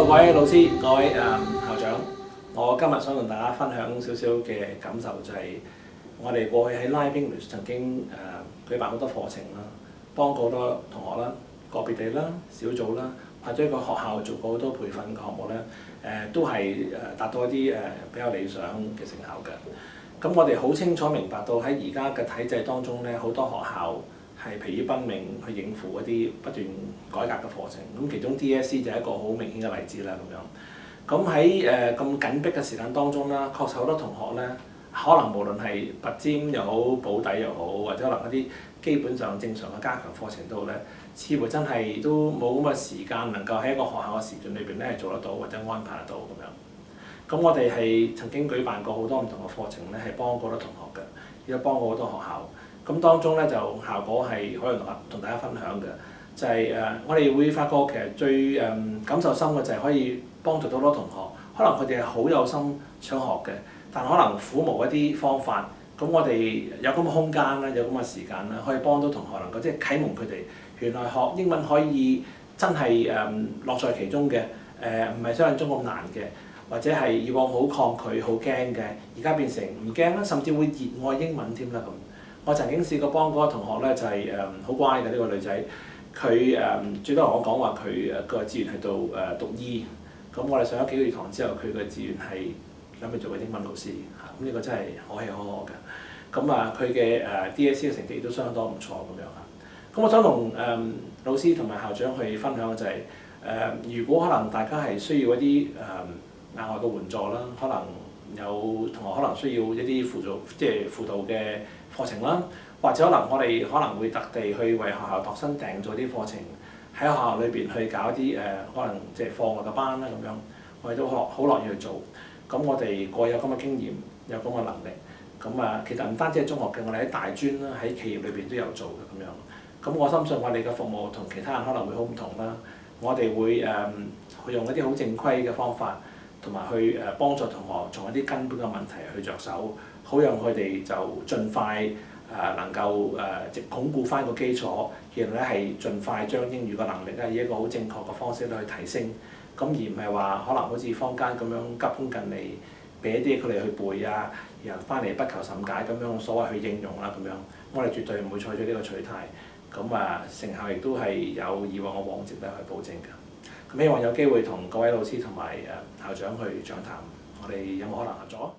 各位老師、各位校長，我今日想同大家分享少少嘅感受，就係我哋過去喺 Live English 曾經舉辦好多課程啦，幫過好多同學啦、個別地啦、小組啦，或者個學校做過好多培訓嘅項目咧，都係達到一啲比較理想嘅成效嘅。咁我哋好清楚明白到喺而家嘅體制當中咧，好多學校係疲於奔命去應付一啲不斷改革嘅課程，咁其中 DSE 就係一個好明顯嘅例子啦咁樣。咁喺咁緊迫嘅時間當中啦，確實好多同學咧，可能無論係拔尖又好、保底又好，或者可能一啲基本上正常嘅加強課程都好咧，似乎真係都冇咁嘅時間能夠喺一個學校嘅時段裏邊咧係做得到或者安排得到咁樣。咁我哋係曾經舉辦過好多唔同嘅課程咧，係幫過好多同學嘅，亦都幫過好多學校。咁當中咧就效果係可以同大家分享嘅，就係我哋會發覺其實最感受深嘅就係可以幫助到好多同學，可能佢哋係好有心想學嘅，但可能苦無一啲方法。咁我哋有咁嘅空間啦，有咁嘅時間啦，可以幫到同學能夠即係啟蒙佢哋，原來學英文可以真係樂在其中嘅，唔係想像中咁難嘅。或者係以往好抗拒、好驚嘅，而家變成唔驚啦，甚至會熱愛英文添啦咁。我曾經試過幫嗰個同學咧，就係好乖嘅呢個女仔，佢最多同我講話佢個志願係讀醫。咁我哋上咗幾個月堂之後，佢嘅志願係諗住做個英文老師嚇。咁呢個真係可喜可賀嘅。咁佢嘅DSE 嘅成績都相當唔錯咁樣嚇。咁我想同老師同埋校長去分享嘅就係如果可能大家係需要一啲額外嘅援助啦，可能有同學可能需要一啲輔導嘅課程啦，或者可能我哋可能會特地去為學校度身訂做啲課程，喺學校裏邊去搞啲可能即係課外嘅班啦咁樣，我哋都好樂意去做。咁我哋過去有咁嘅經驗，有咁嘅能力，咁其實唔單止係中學嘅，我哋喺大專啦，喺企業裏邊都有做嘅咁樣。咁我深信我哋嘅服務同其他人可能會好唔同啦，我哋會去用一啲好正規嘅方法。同埋去幫助同學從一啲根本嘅問題去着手，好讓佢哋就盡快能夠鞏固翻個基礎，然後咧係盡快將英語嘅能力咧以一個好正確嘅方式去提升，咁而唔係話可能好似坊間咁樣急功近利，俾一啲佢哋去背啊，然後翻嚟不求甚解咁樣所謂去應用啦咁樣，我哋絕對唔會採取呢個取態，咁成效亦都係有以往嘅往績咧去保證嘅。咁希望有機會同各位老師同埋校長去暢談，我哋有冇可能合作？